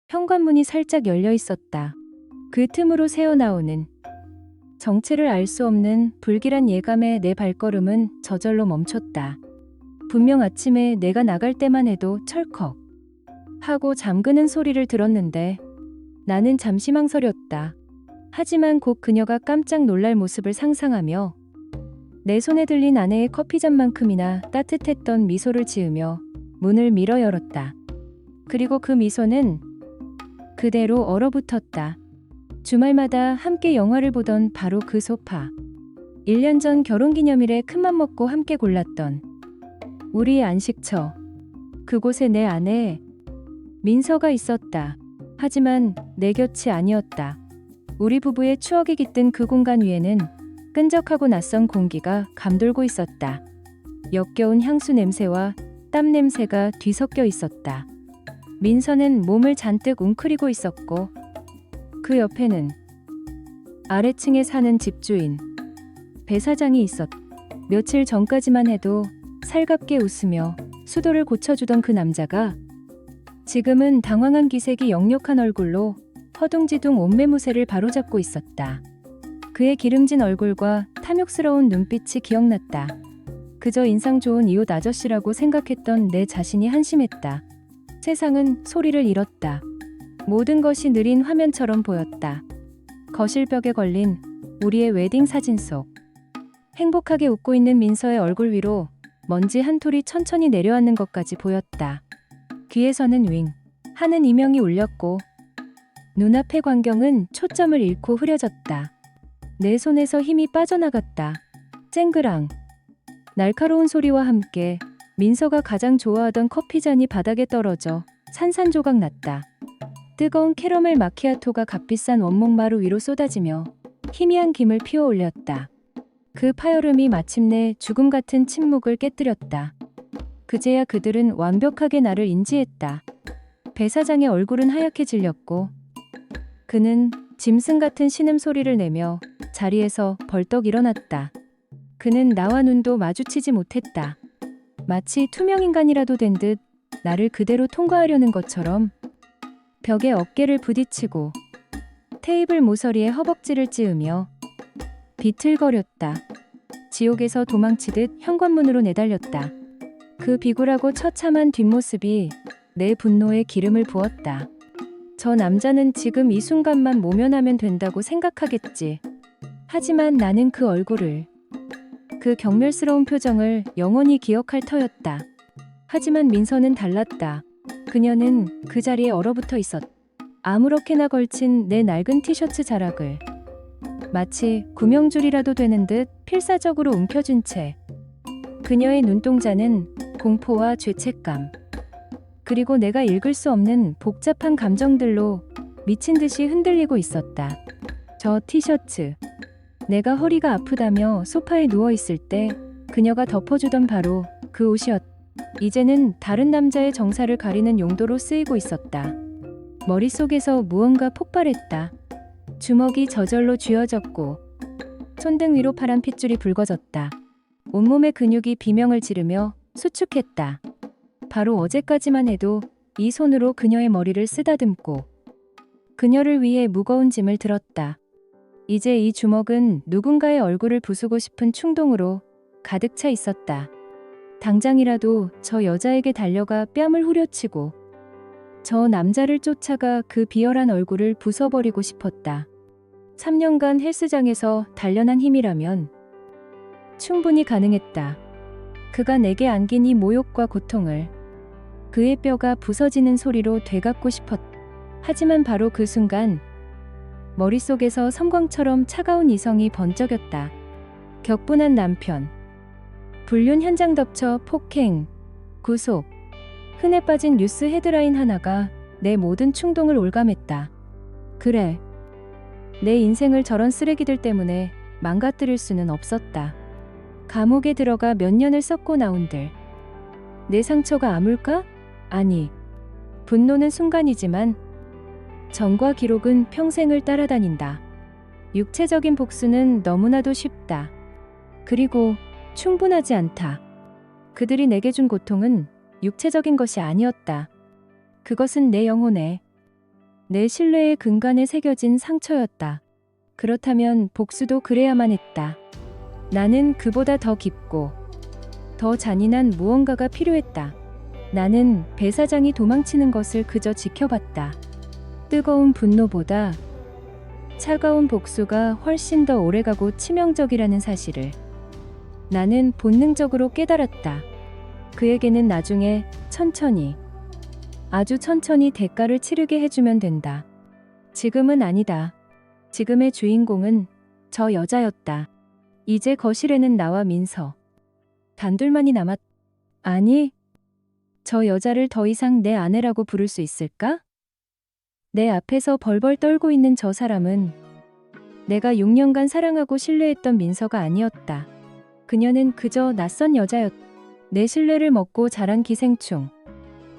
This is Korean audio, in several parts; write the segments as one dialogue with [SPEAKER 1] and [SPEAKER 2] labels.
[SPEAKER 1] 현관문이 살짝 열려 있었다. 그 틈으로 새어나오는 정체를 알 수 없는 불길한 예감에 내 발걸음은 저절로 멈췄다. 분명 아침에 내가 나갈 때만 해도 철컥 하고 잠그는 소리를 들었는데 나는 잠시 망설였다. 하지만 곧 그녀가 깜짝 놀랄 모습을 상상하며 내 손에 들린 아내의 커피잔만큼이나 따뜻했던 미소를 지으며 문을 밀어 열었다. 그리고 그 미소는 그대로 얼어붙었다. 주말마다 함께 영화를 보던 바로 그 소파. 1년 전 결혼기념일에 큰맘 먹고 함께 골랐던 우리의 안식처. 그곳에 내 아내 민서가 있었다. 하지만 내 곁이 아니었다. 우리 부부의 추억이 깃든 그 공간 위에는 끈적하고 낯선 공기가 감돌고 있었다. 역겨운 향수 냄새와 땀 냄새가 뒤섞여 있었다. 민서는 몸을 잔뜩 웅크리고 있었고 그 옆에는 아래층에 사는 집주인 배 사장이 있었다. 며칠 전까지만 해도 살갑게 웃으며 수도를 고쳐주던 그 남자가 지금은 당황한 기색이 역력한 얼굴로 허둥지둥 옷매무새를 바로잡고 있었다. 그의 기름진 얼굴과 탐욕스러운 눈빛이 기억났다. 그저 인상 좋은 이웃 아저씨라고 생각했던 내 자신이 한심했다. 세상은 소리를 잃었다. 모든 것이 느린 화면처럼 보였다. 거실벽에 걸린 우리의 웨딩 사진 속 행복하게 웃고 있는 민서의 얼굴 위로 먼지 한 톨이 천천히 내려앉는 것까지 보였다. 귀에서는 윙 하는 이명이 울렸고 눈앞의 광경은 초점을 잃고 흐려졌다. 내 손에서 힘이 빠져나갔다. 쨍그랑 날카로운 소리와 함께 민서가 가장 좋아하던 커피잔이 바닥에 떨어져 산산조각 났다. 뜨거운 캐러멜 마키아토가 값비싼 원목 마루 위로 쏟아지며 희미한 김을 피워 올렸다. 그 파열음이 마침내 죽음 같은 침묵을 깨뜨렸다. 그제야 그들은 완벽하게 나를 인지했다. 배 사장의 얼굴은 하얗게 질렸고 그는 짐승 같은 신음소리를 내며 자리에서 벌떡 일어났다. 그는 나와 눈도 마주치지 못했다. 마치 투명인간이라도 된 듯 나를 그대로 통과하려는 것처럼 벽에 어깨를 부딪히고 테이블 모서리에 허벅지를 찌으며 비틀거렸다. 지옥에서 도망치듯 현관문으로 내달렸다. 그 비굴하고 처참한 뒷모습이 내 분노에 기름을 부었다. 저 남자는 지금 이 순간만 모면하면 된다고 생각하겠지. 하지만 나는 그 얼굴을, 그 경멸스러운 표정을 영원히 기억할 터였다. 하지만 민서는 달랐다. 그녀는 그 자리에 얼어붙어 있었다. 아무렇게나 걸친 내 낡은 티셔츠 자락을 마치 구명줄이라도 되는 듯 필사적으로 움켜쥔 채 그녀의 눈동자는 공포와 죄책감 그리고 내가 읽을 수 없는 복잡한 감정들로 미친 듯이 흔들리고 있었다. 저 티셔츠, 내가 허리가 아프다며 소파에 누워있을 때 그녀가 덮어주던 바로 그 옷이었다. 이제는 다른 남자의 정사를 가리는 용도로 쓰이고 있었다. 머릿속에서 무언가 폭발했다. 주먹이 저절로 쥐어졌고 손등 위로 파란 핏줄이 붉어졌다. 온몸의 근육이 비명을 지르며 수축했다. 바로 어제까지만 해도 이 손으로 그녀의 머리를 쓰다듬고 그녀를 위해 무거운 짐을 들었다. 이제 이 주먹은 누군가의 얼굴을 부수고 싶은 충동으로 가득 차 있었다. 당장이라도 저 여자에게 달려가 뺨을 후려치고 저 남자를 쫓아가 그 비열한 얼굴을 부숴버리고 싶었다. 3년간 헬스장에서 단련한 힘이라면 충분히 가능했다. 그가 내게 안긴 이 모욕과 고통을 그의 뼈가 부서지는 소리로 되갚고 싶었다. 하지만 바로 그 순간 머릿속에서 섬광처럼 차가운 이성이 번쩍였다. 격분한 남편, 불륜 현장 덮쳐 폭행, 구속, 흔해 빠진 뉴스 헤드라인 하나가 내 모든 충동을 올감했다. 그래, 내 인생을 저런 쓰레기들 때문에 망가뜨릴 수는 없었다. 감옥에 들어가 몇 년을 썩고 나온들 내 상처가 아물까? 아니, 분노는 순간이지만 정과 기록은 평생을 따라다닌다. 육체적인 복수는 너무나도 쉽다. 그리고 충분하지 않다. 그들이 내게 준 고통은 육체적인 것이 아니었다. 그것은 내 영혼에 내 신뢰의 근간에 새겨진 상처였다. 그렇다면 복수도 그래야만 했다. 나는 그보다 더 깊고 더 잔인한 무언가가 필요했다. 나는 배 사장이 도망치는 것을 그저 지켜봤다. 뜨거운 분노보다 차가운 복수가 훨씬 더 오래가고 치명적이라는 사실을 나는 본능적으로 깨달았다. 그에게는 나중에 천천히, 아주 천천히 대가를 치르게 해주면 된다. 지금은 아니다. 지금의 주인공은 저 여자였다. 이제 거실에는 나와 민서. 단둘만이 남았. 아니, 저 여자를 더 이상 내 아내라고 부를 수 있을까? 내 앞에서 벌벌 떨고 있는 저 사람은 내가 6년간 사랑하고 신뢰했던 민서가 아니었다. 그녀는 그저 낯선 여자였다. 내 신뢰를 먹고 자란 기생충.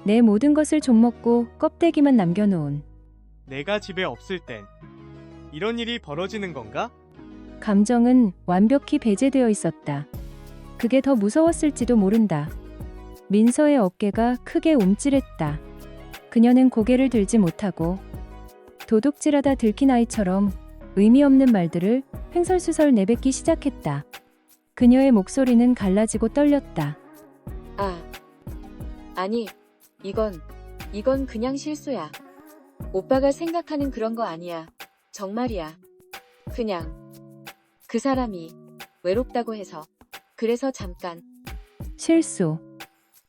[SPEAKER 1] 내 모든 것을 좀먹고 껍데기만 남겨놓은.
[SPEAKER 2] 내가 집에 없을 땐 이런 일이 벌어지는 건가?
[SPEAKER 1] 감정은 완벽히 배제되어 있었다. 그게 더 무서웠을지도 모른다. 민서의 어깨가 크게 움찔했다. 그녀는 고개를 들지 못하고 도둑질하다 들킨 아이처럼 의미 없는 말들을 횡설수설 내뱉기 시작했다. 그녀의 목소리는 갈라지고 떨렸다.
[SPEAKER 3] 아니, 이건 그냥 실수야. 오빠가 생각하는 그런 거 아니야. 정말이야. 그냥 그 사람이 외롭다고 해서. 그래서 잠깐.
[SPEAKER 1] 실수.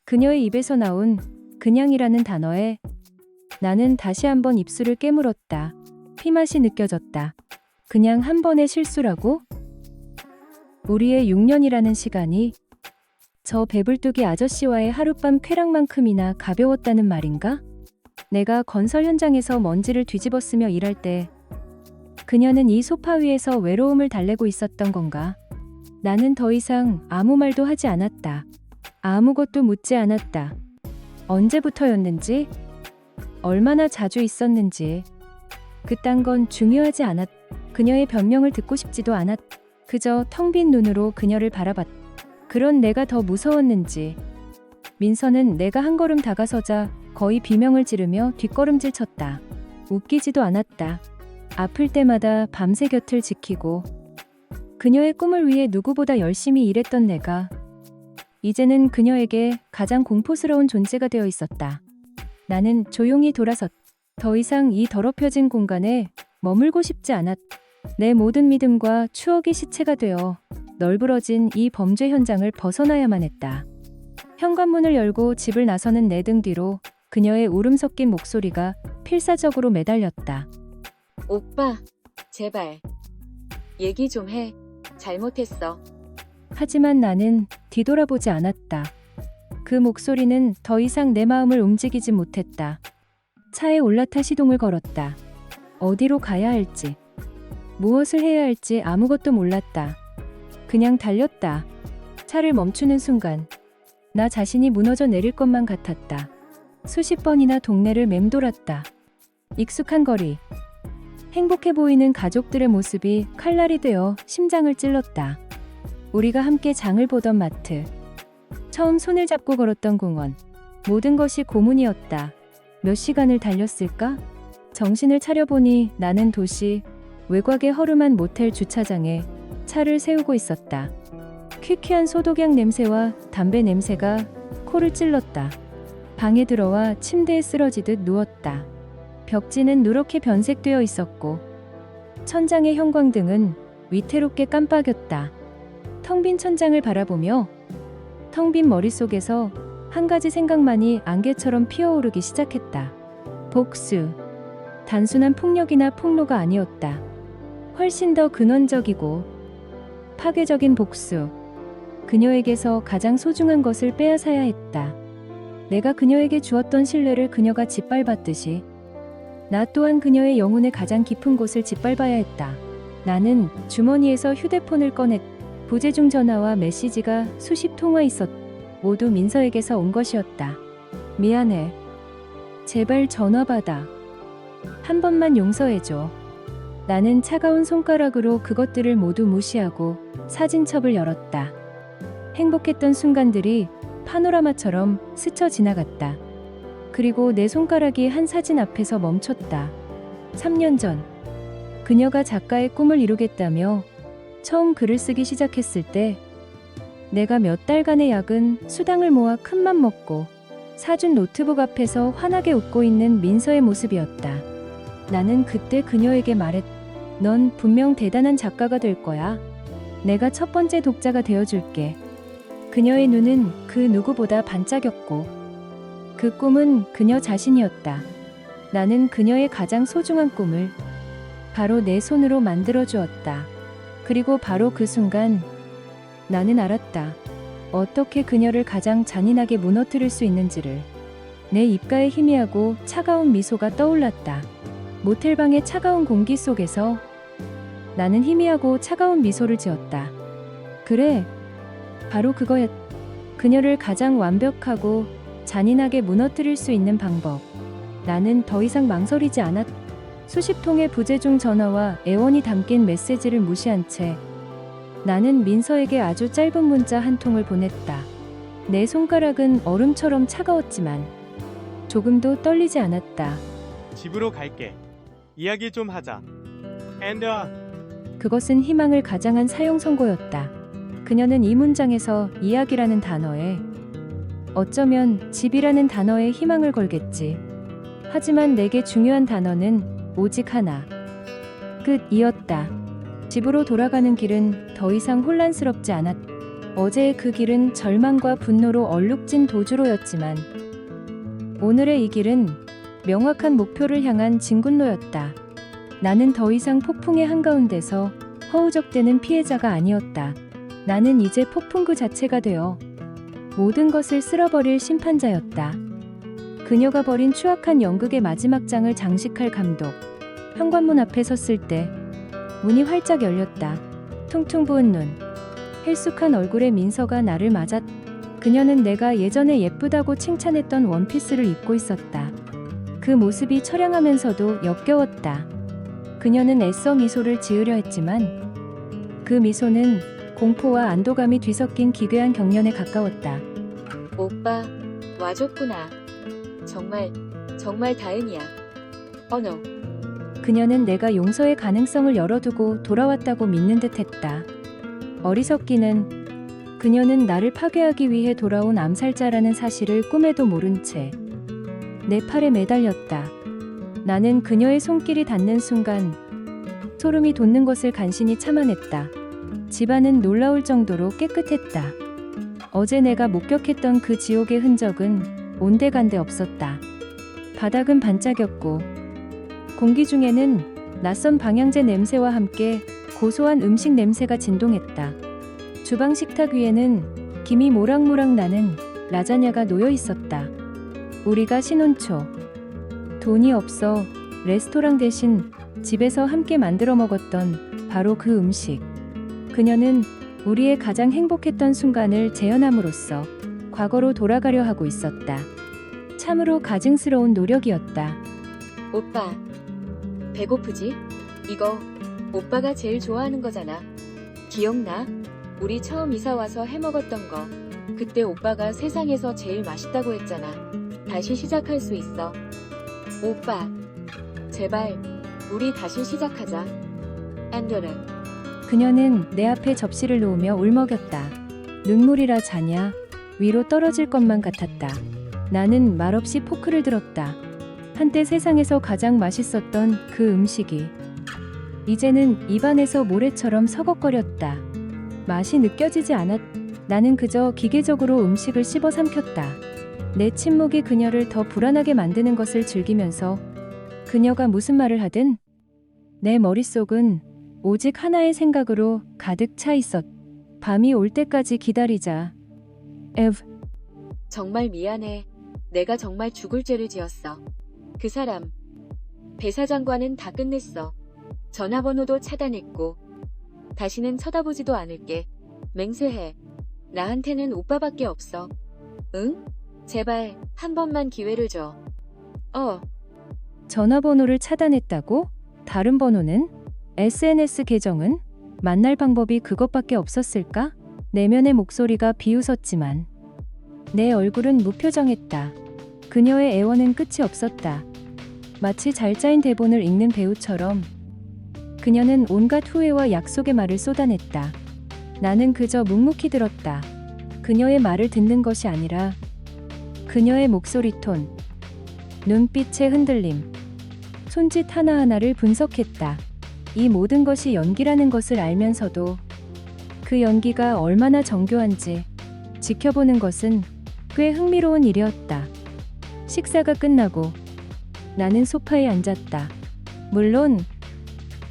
[SPEAKER 1] 그녀의 입에서 나온 그냥이라는 단어에 나는 다시 한번 입술을 깨물었다. 피맛이 느껴졌다. 그냥 한 번의 실수라고? 우리의 6년이라는 시간이 저 배불뚝이 아저씨와의 하룻밤 쾌락만큼이나 가벼웠다는 말인가? 내가 건설 현장에서 먼지를 뒤집어쓰며 일할 때 그녀는 이 소파 위에서 외로움을 달래고 있었던 건가? 나는 더 이상 아무 말도 하지 않았다. 아무것도 묻지 않았다. 언제부터였는지, 얼마나 자주 있었는지, 그딴 건 중요하지 않았. 그녀의 변명을 듣고 싶지도 않았. 그저 텅 빈 눈으로 그녀를 바라봤. 그런 내가 더 무서웠는지. 민서는 내가 한 걸음 다가서자 거의 비명을 지르며 뒷걸음질 쳤다. 웃기지도 않았다. 아플 때마다 밤새 곁을 지키고 그녀의 꿈을 위해 누구보다 열심히 일했던 내가 이제는 그녀에게 가장 공포스러운 존재가 되어 있었다. 나는 조용히 돌아섰. 더 이상 이 더럽혀진 공간에 머물고 싶지 않았. 내 모든 믿음과 추억이 시체가 되어 널브러진 이 범죄 현장을 벗어나야만 했다. 현관문을 열고 집을 나서는 내 등 뒤로 그녀의 울음 섞인 목소리가 필사적으로 매달렸다.
[SPEAKER 3] 오빠, 제발. 얘기 좀 해. 잘못했어.
[SPEAKER 1] 하지만 나는 뒤돌아보지 않았다. 그 목소리는 더 이상 내 마음을 움직이지 못했다. 차에 올라타 시동을 걸었다. 어디로 가야 할지, 무엇을 해야 할지 아무것도 몰랐다. 그냥 달렸다. 차를 멈추는 순간 나 자신이 무너져 내릴 것만 같았다. 수십 번이나 동네를 맴돌았다. 익숙한 거리, 행복해 보이는 가족들의 모습이 칼날이 되어 심장을 찔렀다. 우리가 함께 장을 보던 마트, 처음 손을 잡고 걸었던 공원, 모든 것이 고문이었다. 몇 시간을 달렸을까? 정신을 차려보니 나는 도시 외곽의 허름한 모텔 주차장에 차를 세우고 있었다. 퀴퀴한 소독약 냄새와 담배 냄새가 코를 찔렀다. 방에 들어와 침대에 쓰러지듯 누웠다. 벽지는 누렇게 변색되어 있었고 천장의 형광등은 위태롭게 깜빡였다. 텅 빈 천장을 바라보며 텅 빈 머릿속에서 한 가지 생각만이 안개처럼 피어오르기 시작했다. 복수. 단순한 폭력이나 폭로가 아니었다. 훨씬 더 근원적이고 파괴적인 복수. 그녀에게서 가장 소중한 것을 빼앗아야 했다. 내가 그녀에게 주었던 신뢰를 그녀가 짓밟았듯이 나 또한 그녀의 영혼의 가장 깊은 곳을 짓밟아야 했다. 나는 주머니에서 휴대폰을 꺼냈. 부재중 전화와 메시지가 수십 통화 있었. 모두 민서에게서 온 것이었다. 미안해. 제발 전화 받아. 한 번만 용서해줘. 나는 차가운 손가락으로 그것들을 모두 무시하고 사진첩을 열었다. 행복했던 순간들이 파노라마처럼 스쳐 지나갔다. 그리고 내 손가락이 한 사진 앞에서 멈췄다. 3년 전 그녀가 작가의 꿈을 이루겠다며 처음 글을 쓰기 시작했을 때 내가 몇 달간의 야근 수당을 모아 큰맘 먹고 사준 노트북 앞에서 환하게 웃고 있는 민서의 모습이었다. 나는 그때 그녀에게 말했. 넌 분명 대단한 작가가 될 거야. 내가 첫 번째 독자가 되어줄게. 그녀의 눈은 그 누구보다 반짝였고 그 꿈은 그녀 자신이었다. 나는 그녀의 가장 소중한 꿈을 바로 내 손으로 만들어 주었다. 그리고 바로 그 순간 나는 알았다. 어떻게 그녀를 가장 잔인하게 무너뜨릴 수 있는지를. 내 입가에 희미하고 차가운 미소가 떠올랐다. 모텔방의 차가운 공기 속에서 나는 희미하고 차가운 미소를 지었다. 그래, 바로 그거였다. 그녀를 가장 완벽하고 잔인하게 무너뜨릴 수 있는 방법. 나는 더 이상 망설이지 않았다. 수십 통의 부재중 전화와 애원이 담긴 메시지를 무시한 채 나는 민서에게 아주 짧은 문자 한 통을 보냈다. 내 손가락은 얼음처럼 차가웠지만 조금도 떨리지 않았다.
[SPEAKER 2] 집으로 갈게. 이야기 좀 하자.
[SPEAKER 1] 그것은 희망을 가장한 사형 선고였다. 그녀는 이 문장에서 이야기라는 단어에 어쩌면 집이라는 단어에 희망을 걸겠지. 하지만 내게 중요한 단어는 오직 하나. 끝이었다. 집으로 돌아가는 길은 더 이상 혼란스럽지 않았다. 어제의 그 길은 절망과 분노로 얼룩진 도주로였지만 오늘의 이 길은 명확한 목표를 향한 진군로였다. 나는 더 이상 폭풍의 한가운데서 허우적대는 피해자가 아니었다. 나는 이제 폭풍 그 자체가 되어 모든 것을 쓸어버릴 심판자였다. 그녀가 벌인 추악한 연극의 마지막 장을 장식할 감독. 현관문 앞에 섰을 때 문이 활짝 열렸다. 퉁퉁 부은 눈, 헬쑥한 얼굴의 민서가 나를 맞았다. 그녀는 내가 예전에 예쁘다고 칭찬했던 원피스를 입고 있었다. 그 모습이 처량하면서도 역겨웠다. 그녀는 애써 미소를 지으려 했지만 그 미소는 공포와 안도감이 뒤섞인 기괴한 경련에 가까웠다.
[SPEAKER 3] 오빠, 와줬구나. 정말 다행이야. 어너.
[SPEAKER 1] 그녀는 내가 용서의 가능성을 열어두고 돌아왔다고 믿는 듯했다. 어리석기는 그녀는 나를 파괴하기 위해 돌아온 암살자라는 사실을 꿈에도 모른 채 내 팔에 매달렸다. 나는 그녀의 손길이 닿는 순간 소름이 돋는 것을 간신히 참아냈다. 집안은 놀라울 정도로 깨끗했다. 어제 내가 목격했던 그 지옥의 흔적은 온데간데 없었다. 바닥은 반짝였고 공기 중에는 낯선 방향제 냄새와 함께 고소한 음식 냄새가 진동했다. 주방 식탁 위에는 김이 모락모락 나는 라자냐가 놓여 있었다. 우리가 신혼 초 돈이 없어 레스토랑 대신 집에서 함께 만들어 먹었던 바로 그 음식. 그녀는 우리의 가장 행복했던 순간을 재현함으로써 과거로 돌아가려 하고 있었다. 참으로 가증스러운 노력이었다.
[SPEAKER 3] 오빠, 배고프지? 이거 오빠가 제일 좋아하는 거잖아. 기억나? 우리 처음 이사 와서 해 먹었던 거. 그때 오빠가 세상에서 제일 맛있다고 했잖아. 다시 시작할 수 있어. 오빠, 제발 우리 다시 시작하자. 앤드레.
[SPEAKER 1] 그녀는 내 앞에 접시를 놓으며 울먹였다. 눈물이라 자냐? 위로 떨어질 것만 같았다. 나는 말없이 포크를 들었다. 한때 세상에서 가장 맛있었던 그 음식이 이제는 입안에서 모래처럼 서걱거렸다. 맛이 느껴지지 않았. 나는 그저 기계적으로 음식을 씹어 삼켰다. 내 침묵이 그녀를 더 불안하게 만드는 것을 즐기면서 그녀가 무슨 말을 하든 내 머릿속은 오직 하나의 생각으로 가득 차 있었. 밤이 올 때까지 기다리자. 에브.
[SPEAKER 3] 정말 미안해. 내가 정말 죽을 죄를 지었어. 그 사람, 배 사장과는 다 끝냈어. 전화번호도 차단했고 다시는 쳐다보지도 않을게. 맹세해. 나한테는 오빠밖에 없어. 응? 제발 한 번만 기회를 줘.
[SPEAKER 1] 전화번호를 차단했다고? 다른 번호는? SNS 계정은? 만날 방법이 그것밖에 없었을까? 내면의 목소리가 비웃었지만 내 얼굴은 무표정했다. 그녀의 애원은 끝이 없었다. 마치 잘 짜인 대본을 읽는 배우처럼 그녀는 온갖 후회와 약속의 말을 쏟아냈다. 나는 그저 묵묵히 들었다. 그녀의 말을 듣는 것이 아니라 그녀의 목소리 톤, 눈빛의 흔들림, 손짓 하나하나를 분석했다. 이 모든 것이 연기라는 것을 알면서도 그 연기가 얼마나 정교한지 지켜보는 것은 꽤 흥미로운 일이었다. 식사가 끝나고 나는 소파에 앉았다. 물론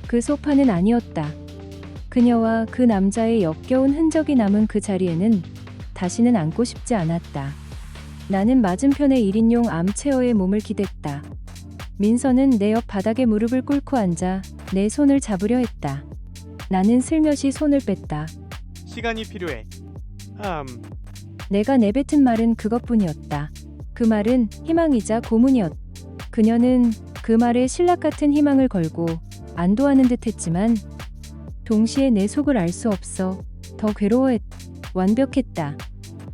[SPEAKER 1] 그 소파는 아니었다. 그녀와 그 남자의 역겨운 흔적이 남은 그 자리에는 다시는 앉고 싶지 않았다. 나는 맞은편의 1인용 암체어에 몸을 기댔다. 민서는 내 옆 바닥에 무릎을 꿇고 앉아 내 손을 잡으려 했다. 나는 슬며시 손을 뺐다.
[SPEAKER 2] 시간이 필요해.
[SPEAKER 1] 내가 내뱉은 말은 그것뿐이었다. 그 말은 희망이자 고문이었다. 그녀는 그 말에 신락 같은 희망을 걸고 안도하는 듯 했지만 동시에 내 속을 알 수 없어 더 괴로워했다. 완벽했다.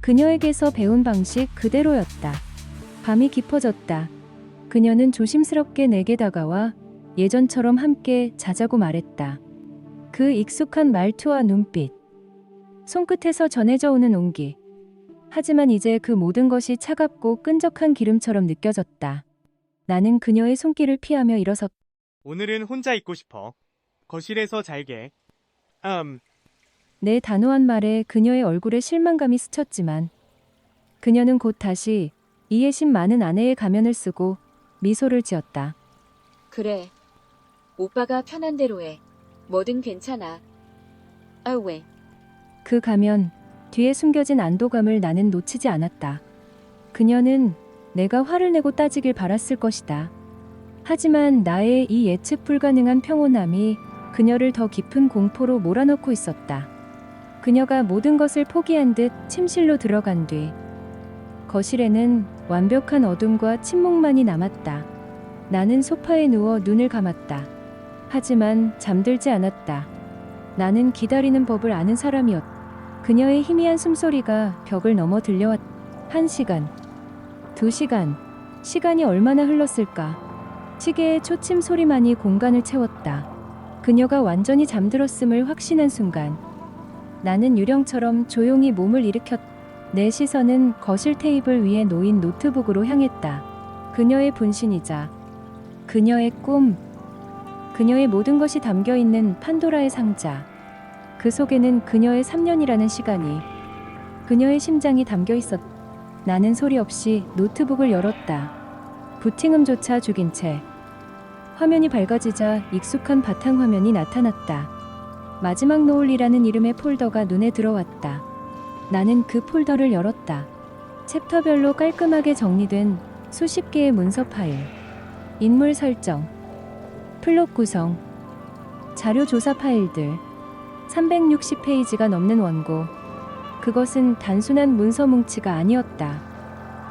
[SPEAKER 1] 그녀에게서 배운 방식 그대로였다. 밤이 깊어졌다. 그녀는 조심스럽게 내게 다가와 예전처럼 함께 자자고 말했다. 그 익숙한 말투와 눈빛, 손끝에서 전해져 오는 온기. 하지만 이제 그 모든 것이 차갑고 끈적한 기름처럼 느껴졌다. 나는 그녀의 손길을 피하며 일어섰다.
[SPEAKER 2] 오늘은 혼자 있고 싶어. 거실에서 잘게.
[SPEAKER 1] 내 단호한 말에 그녀의 얼굴에 실망감이 스쳤지만 그녀는 곧 다시 이해심 많은 아내의 가면을 쓰고 미소를 지었다.
[SPEAKER 3] 그래. 오빠가 편한 대로 해. 뭐든 괜찮아. 아, 왜?
[SPEAKER 1] 그 가면 뒤에 숨겨진 안도감을 나는 놓치지 않았다. 그녀는 내가 화를 내고 따지길 바랐을 것이다. 하지만 나의 이 예측 불가능한 평온함이 그녀를 더 깊은 공포로 몰아넣고 있었다. 그녀가 모든 것을 포기한 듯 침실로 들어간 뒤 거실에는 완벽한 어둠과 침묵만이 남았다. 나는 소파에 누워 눈을 감았다. 하지만 잠들지 않았다. 나는 기다리는 법을 아는 사람이었다. 그녀의 희미한 숨소리가 벽을 넘어 들려왔다. 1시간, 2시간, 시간이 얼마나 흘렀을까? 시계의 초침 소리만이 공간을 채웠다. 그녀가 완전히 잠들었음을 확신한 순간 나는 유령처럼 조용히 몸을 일으켰다. 내 시선은 거실 테이블 위에 놓인 노트북으로 향했다. 그녀의 분신이자 그녀의 꿈, 그녀의 모든 것이 담겨있는 판도라의 상자. 그 속에는 그녀의 3년이라는 시간이, 그녀의 심장이 담겨있었다. 나는 소리 없이 노트북을 열었다. 부팅음조차 죽인 채 화면이 밝아지자 익숙한 바탕화면이 나타났다. 마지막 노을이라는 이름의 폴더가 눈에 들어왔다. 나는 그 폴더를 열었다. 챕터별로 깔끔하게 정리된 수십 개의 문서 파일, 인물 설정, 플롯 구성, 자료 조사 파일들, 360페이지가 넘는 원고. 그것은 단순한 문서 뭉치가 아니었다.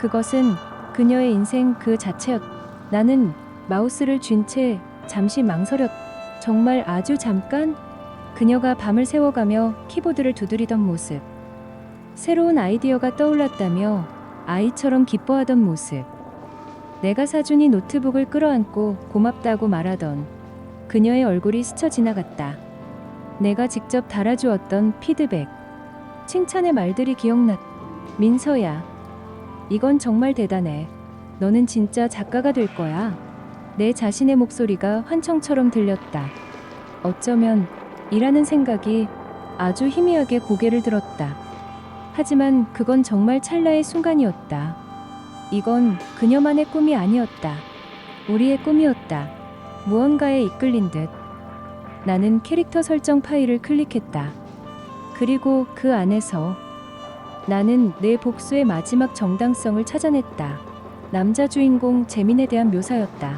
[SPEAKER 1] 그것은 그녀의 인생 그 자체였다. 나는 마우스를 쥔 채 잠시 망설였다. 정말 아주 잠깐? 그녀가 밤을 새워가며 키보드를 두드리던 모습. 새로운 아이디어가 떠올랐다며 아이처럼 기뻐하던 모습. 내가 사준 이 노트북을 끌어안고 고맙다고 말하던 그녀의 얼굴이 스쳐 지나갔다. 내가 직접 달아주었던 피드백, 칭찬의 말들이 기억났다. 민서야, 이건 정말 대단해. 너는 진짜 작가가 될 거야. 내 자신의 목소리가 환청처럼 들렸다. 어쩌면 이라는 생각이 아주 희미하게 고개를 들었다. 하지만 그건 정말 찰나의 순간이었다. 이건 그녀만의 꿈이 아니었다. 우리의 꿈이었다. 무언가에 이끌린 듯. 나는 캐릭터 설정 파일을 클릭했다. 그리고 그 안에서 나는 내 복수의 마지막 정당성을 찾아냈다. 남자 주인공 재민에 대한 묘사였다.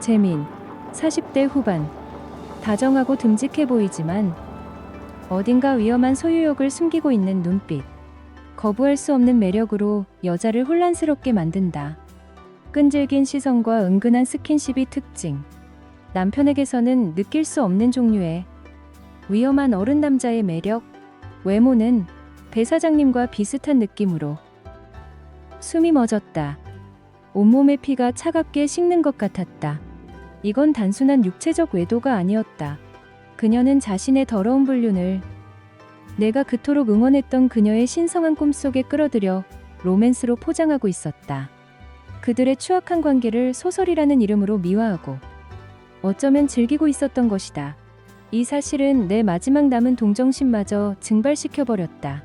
[SPEAKER 1] 재민, 40대 후반. 다정하고 듬직해 보이지만 어딘가 위험한 소유욕을 숨기고 있는 눈빛. 거부할 수 없는 매력으로 여자를 혼란스럽게 만든다. 끈질긴 시선과 은근한 스킨십이 특징. 남편에게서는 느낄 수 없는 종류의 위험한 어른 남자의 매력. 외모는 배 사장님과 비슷한 느낌으로. 숨이 멎었다. 온몸의 피가 차갑게 식는 것 같았다. 이건 단순한 육체적 외도가 아니었다. 그녀는 자신의 더러운 불륜을 내가 그토록 응원했던 그녀의 신성한 꿈속에 끌어들여 로맨스로 포장하고 있었다. 그들의 추악한 관계를 소설이라는 이름으로 미화하고 어쩌면 즐기고 있었던 것이다. 이 사실은 내 마지막 남은 동정심마저 증발시켜버렸다.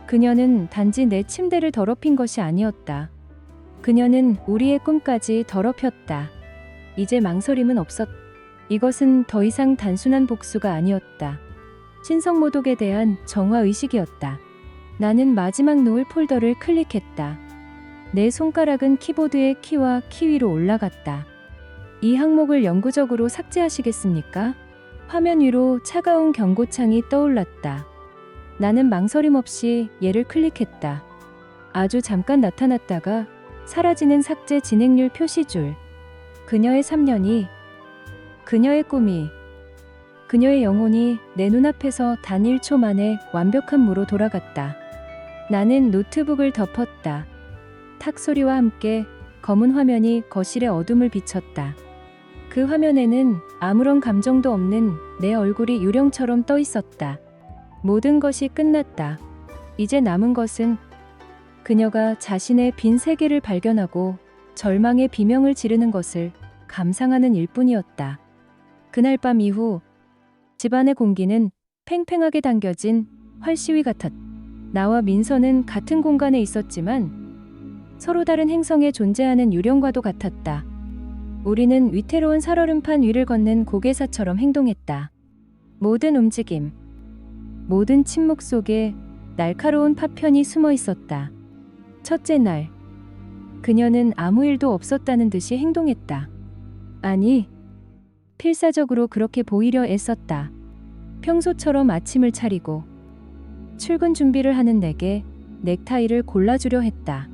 [SPEAKER 1] 그녀는 단지 내 침대를 더럽힌 것이 아니었다. 그녀는 우리의 꿈까지 더럽혔다. 이제 망설임은 없었다. 이것은 더 이상 단순한 복수가 아니었다. 신성모독에 대한 정화의식이었다. 나는 마지막 노을 폴더를 클릭했다. 내 손가락은 키보드의 키와 키 위로 올라갔다. 이 항목을 영구적으로 삭제하시겠습니까? 화면 위로 차가운 경고창이 떠올랐다. 나는 망설임 없이 얘를 클릭했다. 아주 잠깐 나타났다가 사라지는 삭제 진행률 표시줄. 그녀의 3년이, 그녀의 꿈이, 그녀의 영혼이 내 눈앞에서 단 1초 만에 완벽한 무로 돌아갔다. 나는 노트북을 덮었다. 탁 소리와 함께 검은 화면이 거실의 어둠을 비쳤다. 그 화면에는 아무런 감정도 없는 내 얼굴이 유령처럼 떠 있었다. 모든 것이 끝났다. 이제 남은 것은 그녀가 자신의 빈 세계를 발견하고 절망의 비명을 지르는 것을 감상하는 일뿐이었다. 그날 밤 이후 집안의 공기는 팽팽하게 당겨진 활시위 같았다. 나와 민서는 같은 공간에 있었지만 서로 다른 행성에 존재하는 유령과도 같았다. 우리는 위태로운 살얼음판 위를 걷는 고개사처럼 행동했다. 모든 움직임, 모든 침묵 속에 날카로운 파편이 숨어 있었다. 첫째 날, 그녀는 아무 일도 없었다는 듯이 행동했다. 아니, 필사적으로 그렇게 보이려 애썼다. 평소처럼 아침을 차리고 출근 준비를 하는 내게 넥타이를 골라주려 했다.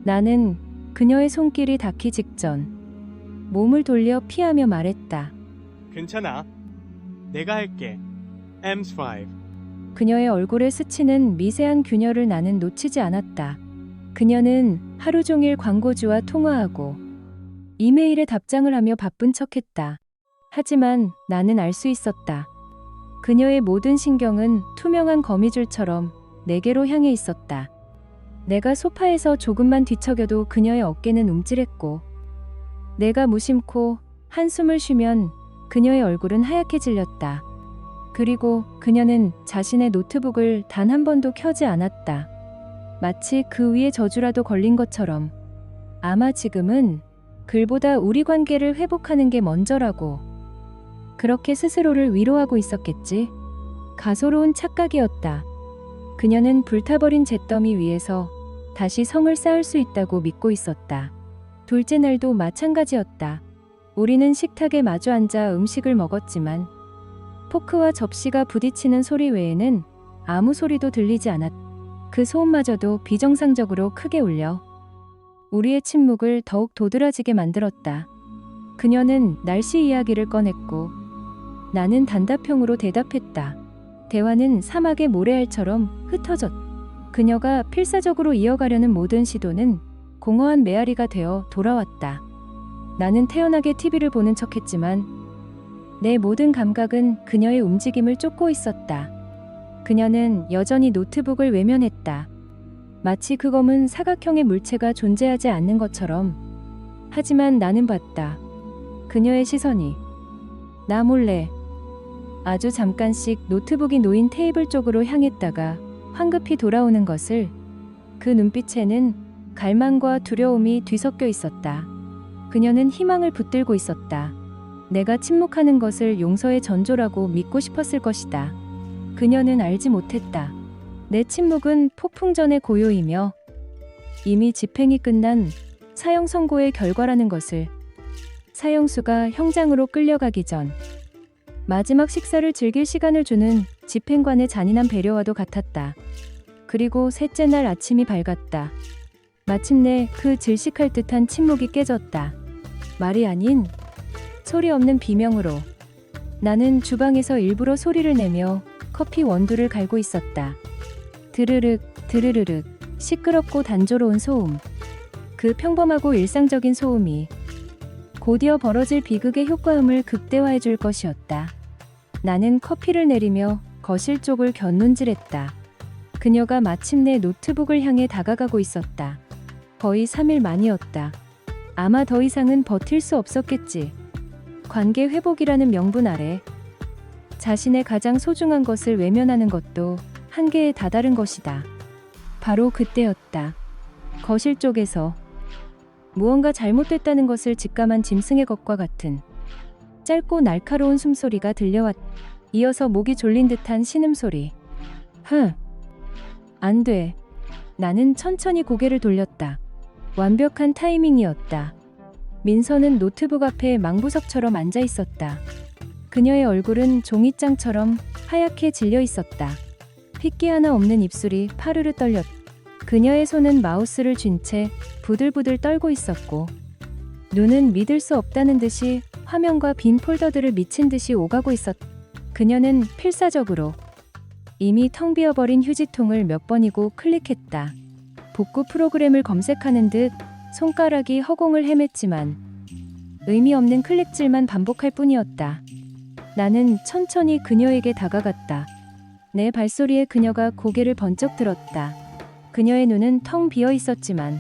[SPEAKER 1] 나는 그녀의 손길이 닿기 직전 몸을 돌려 피하며 말했다.
[SPEAKER 2] 괜찮아. 내가 할게. M5.
[SPEAKER 1] 그녀의 얼굴에 스치는 미세한 균열을 나는 놓치지 않았다. 그녀는 하루 종일 광고주와 통화하고 이메일에 답장을 하며 바쁜 척했다. 하지만 나는 알 수 있었다. 그녀의 모든 신경은 투명한 거미줄처럼 내게로 향해 있었다. 내가 소파에서 조금만 뒤척여도 그녀의 어깨는 움찔했고, 내가 무심코 한숨을 쉬면 그녀의 얼굴은 하얗게 질렸다. 그리고 그녀는 자신의 노트북을 단 한 번도 켜지 않았다. 마치 그 위에 저주라도 걸린 것처럼. 아마 지금은 글보다 우리 관계를 회복하는 게 먼저라고. 그렇게 스스로를 위로하고 있었겠지. 가소로운 착각이었다. 그녀는 불타버린 잿더미 위에서 다시 성을 쌓을 수 있다고 믿고 있었다. 둘째 날도 마찬가지였다. 우리는 식탁에 마주 앉아 음식을 먹었지만 포크와 접시가 부딪히는 소리 외에는 아무 소리도 들리지 않았다. 그 소음마저도 비정상적으로 크게 울려 우리의 침묵을 더욱 도드라지게 만들었다. 그녀는 날씨 이야기를 꺼냈고 나는 단답형으로 대답했다. 대화는 사막의 모래알처럼 흩어졌다. 그녀가 필사적으로 이어가려는 모든 시도는 공허한 메아리가 되어 돌아왔다. 나는 태연하게 TV를 보는 척했지만 내 모든 감각은 그녀의 움직임을 쫓고 있었다. 그녀는 여전히 노트북을 외면했다. 마치 그 검은 사각형의 물체가 존재하지 않는 것처럼. 하지만 나는 봤다. 그녀의 시선이 나 몰래 아주 잠깐씩 노트북이 놓인 테이블 쪽으로 향했다가 황급히 돌아오는 것을. 그 눈빛에는 갈망과 두려움이 뒤섞여 있었다. 그녀는 희망을 붙들고 있었다. 내가 침묵하는 것을 용서의 전조라고 믿고 싶었을 것이다. 그녀는 알지 못했다. 내 침묵은 폭풍 전의 고요이며 이미 집행이 끝난 사형 선고의 결과라는 것을. 사형수가 형장으로 끌려가기 전 마지막 식사를 즐길 시간을 주는 집행관의 잔인한 배려와도 같았다. 그리고 셋째 날 아침이 밝았다. 마침내 그 질식할 듯한 침묵이 깨졌다. 말이 아닌 소리 없는 비명으로. 나는 주방에서 일부러 소리를 내며 커피 원두를 갈고 있었다. 드르륵 드르르륵 시끄럽고 단조로운 소음. 그 평범하고 일상적인 소음이 곧이어 벌어질 비극의 효과음을 극대화해 줄 것이었다. 나는 커피를 내리며 거실 쪽을 곁눈질했다. 그녀가 마침내 노트북을 향해 다가가고 있었다. 거의 3일 만이었다. 아마 더 이상은 버틸 수 없었겠지. 관계 회복이라는 명분 아래 자신의 가장 소중한 것을 외면하는 것도 한계에 다다른 것이다. 바로 그때였다. 거실 쪽에서 무언가 잘못됐다는 것을 직감한 짐승의 것과 같은 짧고 날카로운 숨소리가 들려왔다. 이어서 목이 졸린 듯한 신음소리. 안 돼. 나는 천천히 고개를 돌렸다. 완벽한 타이밍이었다. 민서는 노트북 앞에 망부석처럼 앉아 있었다. 그녀의 얼굴은 종이장처럼 하얗게 질려 있었다. 핏기 하나 없는 입술이 파르르 떨렸다. 그녀의 손은 마우스를 쥔 채 부들부들 떨고 있었고, 눈은 믿을 수 없다는 듯이 화면과 빈 폴더들을 미친 듯이 오가고 있었다. 그녀는 필사적으로 이미 텅 비어버린 휴지통을 몇 번이고 클릭했다. 복구 프로그램을 검색하는 듯 손가락이 허공을 헤맸지만 의미 없는 클릭질만 반복할 뿐이었다. 나는 천천히 그녀에게 다가갔다. 내 발소리에 그녀가 고개를 번쩍 들었다. 그녀의 눈은 텅 비어 있었지만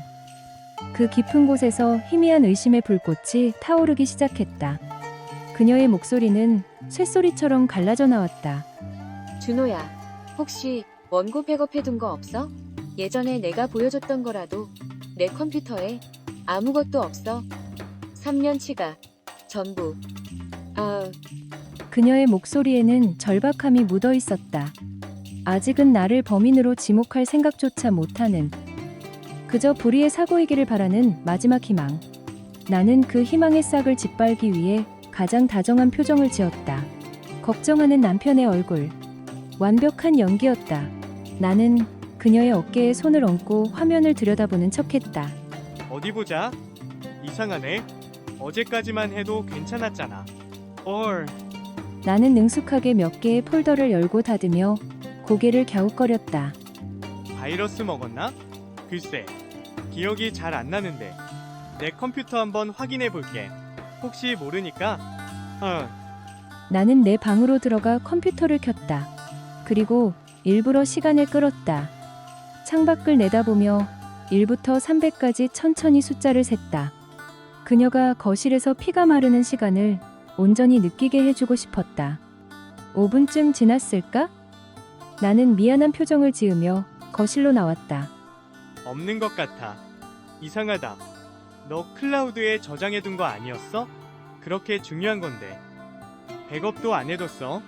[SPEAKER 1] 그 깊은 곳에서 희미한 의심의 불꽃이 타오르기 시작했다. 그녀의 목소리는 쇳소리처럼 갈라져 나왔다.
[SPEAKER 3] 준호야, 혹시 원고 백업해둔 거 없어? 예전에 내가 보여줬던 거라도 내 컴퓨터에 아무것도 없어. 3년치가 전부.
[SPEAKER 1] 그녀의 목소리에는 절박함이 묻어 있었다. 아직은 나를 범인으로 지목할 생각조차 못하는, 그저 불의의 사고이기를 바라는 마지막 희망. 나는 그 희망의 싹을 짓밟기 위해 가장 다정한 표정을 지었다. 걱정하는 남편의 얼굴. 완벽한 연기였다. 나는 그녀의 어깨에 손을 얹고 화면을 들여다보는 척했다.
[SPEAKER 2] 어디 보자. 이상하네. 어제까지만 해도 괜찮았잖아. 헐.
[SPEAKER 1] 나는 능숙하게 몇 개의 폴더를 열고 닫으며 고개를 갸웃거렸다.
[SPEAKER 2] 바이러스 먹었나? 글쎄. 기억이 잘 안 나는데. 내 컴퓨터 한번 확인해 볼게. 혹시 모르니까.
[SPEAKER 1] 나는 내 방으로 들어가 컴퓨터를 켰다. 그리고 일부러 시간을 끌었다. 창밖을 내다보며 1부터 300까지 천천히 숫자를 셌다. 그녀가 거실에서 피가 마르는 시간을 온전히 느끼게 해주고 싶었다. 5분쯤 지났을까? 나는 미안한 표정을 지으며 거실로 나왔다.
[SPEAKER 2] 없는 것 같아. 이상하다. 너 클라우드에 저장해둔 거 아니었어? 그렇게 중요한 건데. 백업도 안 해뒀어?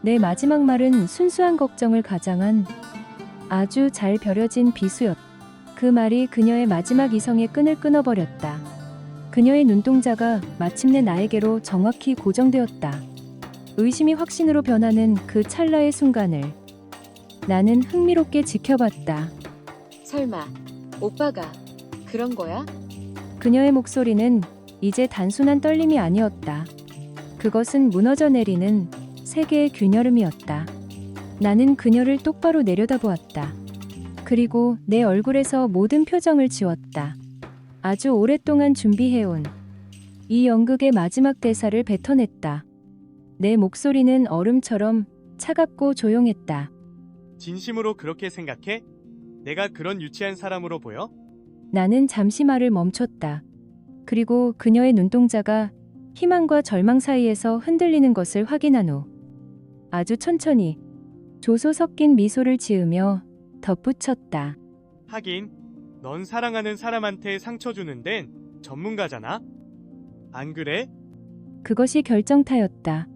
[SPEAKER 1] 내 마지막 말은 순수한 걱정을 가장한 아주 잘 벼려진 비수였다. 그 말이 그녀의 마지막 이성의 끈을 끊어버렸다. 그녀의 눈동자가 마침내 나에게로 정확히 고정되었다. 의심이 확신으로 변하는 그 찰나의 순간을 나는 흥미롭게 지켜봤다.
[SPEAKER 3] 설마 오빠가 그런 거야?
[SPEAKER 1] 그녀의 목소리는 이제 단순한 떨림이 아니었다. 그것은 무너져 내리는 세계의 균열음이었다. 나는 그녀를 똑바로 내려다보았다. 그리고 내 얼굴에서 모든 표정을 지웠다. 아주 오랫동안 준비해온 이 연극의 마지막 대사를 뱉어냈다. 내 목소리는 얼음처럼 차갑고 조용했다.
[SPEAKER 2] 진심으로 그렇게 생각해? 내가 그런 유치한 사람으로 보여?
[SPEAKER 1] 나는 잠시 말을 멈췄다. 그리고 그녀의 눈동자가 희망과 절망 사이에서 흔들리는 것을 확인한 후 아주 천천히 조소 섞인 미소를 지으며 덧붙였다.
[SPEAKER 2] 하긴, 넌 사랑하는 사람한테 상처 주는 데는 전문가잖아? 안 그래?
[SPEAKER 1] 그것이 결정타였다.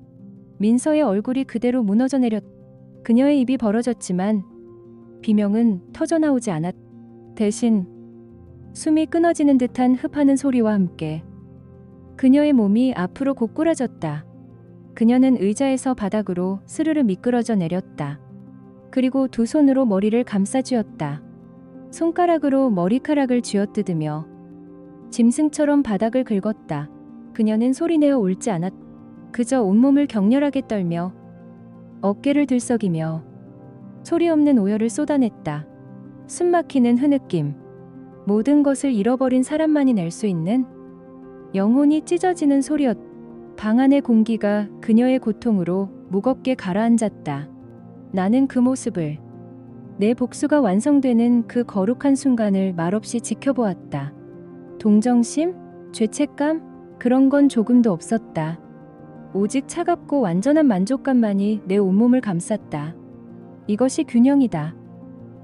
[SPEAKER 1] 민서의 얼굴이 그대로 무너져 내렸다. 그녀의 입이 벌어졌지만 비명은 터져나오지 않았다. 대신 숨이 끊어지는 듯한 흡하는 소리와 함께 그녀의 몸이 앞으로 고꾸라졌다. 그녀는 의자에서 바닥으로 스르르 미끄러져 내렸다. 그리고 두 손으로 머리를 감싸쥐었다. 손가락으로 머리카락을 쥐어뜯으며 짐승처럼 바닥을 긁었다. 그녀는 소리내어 울지 않았다. 그저 온몸을 격렬하게 떨며 어깨를 들썩이며 소리 없는 오열을 쏟아냈다. 숨막히는 흐느낌, 모든 것을 잃어버린 사람만이 낼 수 있는 영혼이 찢어지는 소리였다. 방 안의 공기가 그녀의 고통으로 무겁게 가라앉았다. 나는 그 모습을, 내 복수가 완성되는 그 거룩한 순간을 말없이 지켜보았다. 동정심? 죄책감? 그런 건 조금도 없었다. 오직 차갑고 완전한 만족감만이 내 온몸을 감쌌다. 이것이 균형이다.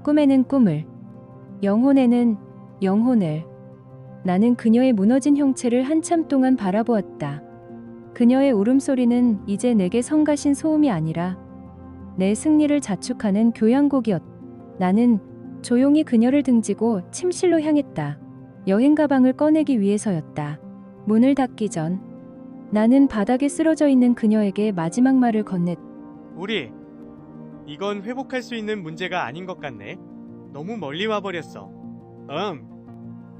[SPEAKER 1] 꿈에는 꿈을, 영혼에는 영혼을. 나는 그녀의 무너진 형체를 한참 동안 바라보았다. 그녀의 울음소리는 이제 내게 성가신 소음이 아니라 내 승리를 자축하는 교향곡이었다. 나는 조용히 그녀를 등지고 침실로 향했다. 여행 가방을 꺼내기 위해서였다. 문을 닫기 전 나는 바닥에 쓰러져 있는 그녀에게 마지막 말을 건넸다.
[SPEAKER 2] 우리, 이건 회복할 수 있는 문제가 아닌 것 같네. 너무 멀리 와버렸어.